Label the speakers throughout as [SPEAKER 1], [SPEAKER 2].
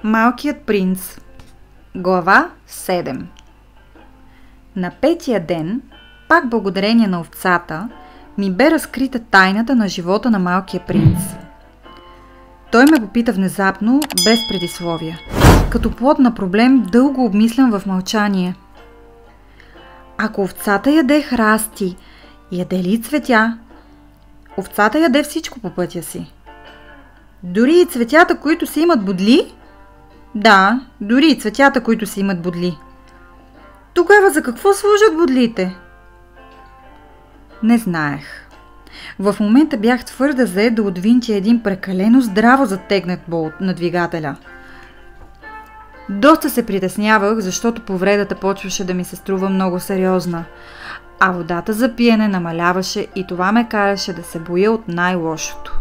[SPEAKER 1] Малкият принц. Глава 7. На петия ден, пак благодарение на овцата, ми бе разкрита тайната на живота на малкия принц. Той ме попита внезапно, без предисловия. Като плод на проблем, дълго обмислям в мълчание. Ако овцата яде храсти, яде ли цветя? Овцата яде всичко по пътя си. Дори и цветята, които си имат бодли? Да, дори и цветята, които си имат бодли. Тогава за какво служат бодлите? Не знаех. В момента бях твърде зает да отвинтя един прекалено здраво затегнат болт на двигателя. Доста се притеснявах, защото повредата почваше да ми се струва много сериозна, а водата за пиене намаляваше и това ме караше да се боя от най-лошото.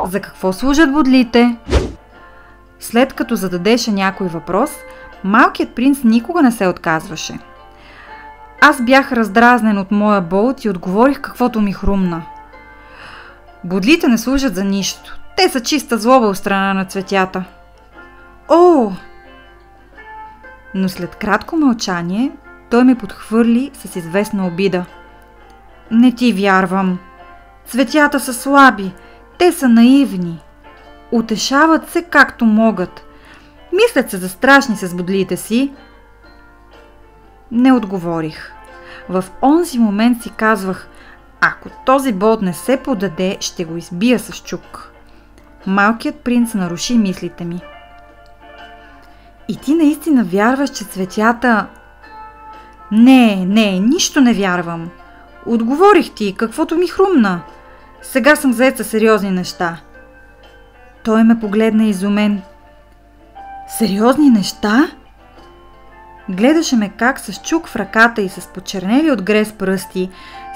[SPEAKER 1] За какво служат бодлите? След като зададеше някой въпрос, малкият принц никога не се отказваше. Аз бях раздразнен от моя болт и отговорих каквото ми хрумна. Бодлите не служат за нищо. Те са чиста злоба от страна на цветята. О! Но след кратко мълчание, той ме подхвърли с известна обида. Не ти вярвам. Цветята са слаби. Те са наивни. Утешават се както могат. Мислят се за страшни с бодлите си. Не отговорих. В онзи момент си казвах, ако този болт не се подаде, ще го избия с чук. Малкият принц наруши мислите ми. И ти наистина вярваш, че цветята... Не, нищо не вярвам. Отговорих ти, каквото ми хрумна. Сега съм зает със сериозни неща. Той ме погледна изумен. Сериозни неща? Гледаше ме как с чук в ръката и с почернели от грес пръсти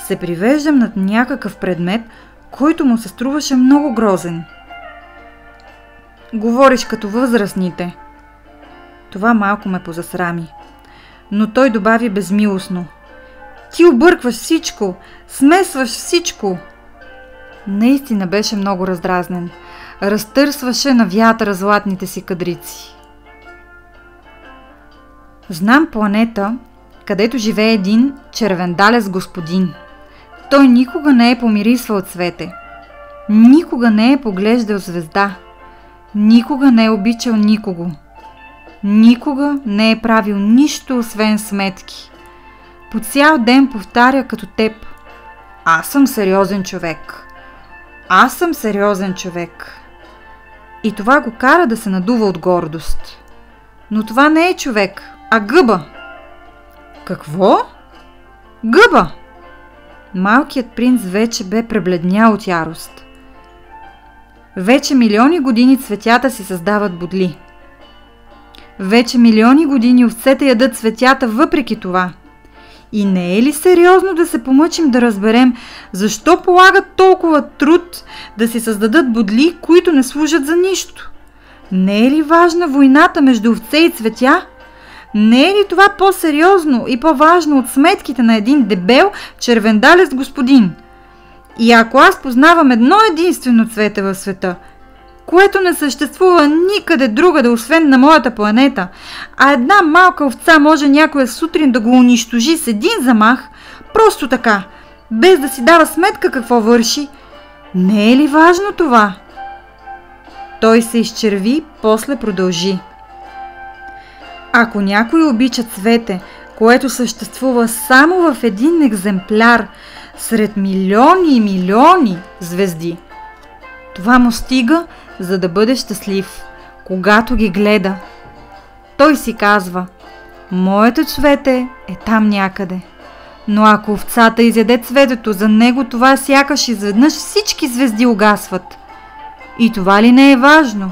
[SPEAKER 1] се привеждам над някакъв предмет, който му се струваше много грозен. Говориш като възрастните. Това малко ме позасрами. Но той добави безмилостно. Ти объркваш всичко, смесваш всичко. Наистина беше много раздразнен. Разтърсваше на вятъра златните си кадрици. Знам планета, където живее един червендалец господин. Той никога не е помирисвал цвете. Никога не е поглеждал звезда. Никога не е обичал никого. Никога не е правил нищо освен сметки. По цял ден повтаря като теб. Аз съм сериозен човек. Аз съм сериозен човек. И това го кара да се надува от гордост. Но това не е човек, а гъба. Какво? Гъба! Малкият принц вече бе пребледнял от ярост. Вече милиони години цветята си създават бодли. Вече милиони години овцете ядат цветята въпреки това. И не е ли сериозно да се помъчим да разберем защо полагат толкова труд да си създадат бодли, които не служат за нищо? Не е ли важна войната между овце и цветя? Не е ли това по-сериозно и по-важно от сметките на един дебел червендалец господин? И ако аз познавам едно единствено цвете в света, което не съществува никъде другаде, освен на моята планета, а една малка овца може някоя сутрин да го унищожи с един замах, просто така, без да си дава сметка какво върши, не е ли важно това? Той се изчерви, после продължи. Ако някой обича цвете, което съществува само в един екземпляр, сред милиони и милиони звезди, това му стига, за да бъде щастлив, когато ги гледа. Той си казва, моето цвете е там някъде. Но ако овцата изяде цветето, за него това сякаш изведнъж всички звезди угасват. И това ли не е важно?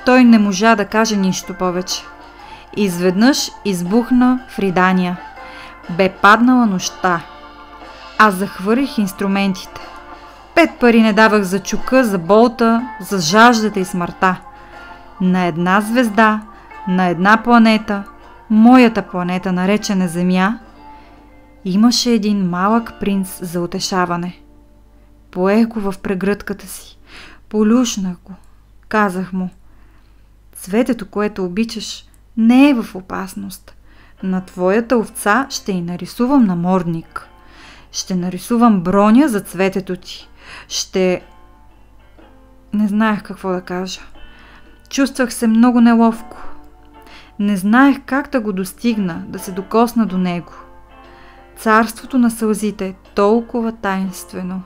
[SPEAKER 1] Той не можа да каже нищо повече. Изведнъж избухна в ридания. Бе паднала нощта. Аз захвърлих инструментите. 5 пари не давах за чука, за болта, за жаждата и смъртта. На една звезда, на една планета, моята планета, наречена Земя, имаше един малък принц за утешаване. Поех го в прегръдката си, полюшнах го, казах му: Цветето, което обичаш, не е в опасност. На твоята овца ще й нарисувам намордник. Ще нарисувам броня за цветето ти. Не знаех какво да кажа. Чувствах се много неловко. Не знаех как да го достигна, да се докосна до него. Царството на сълзите е толкова таинствено.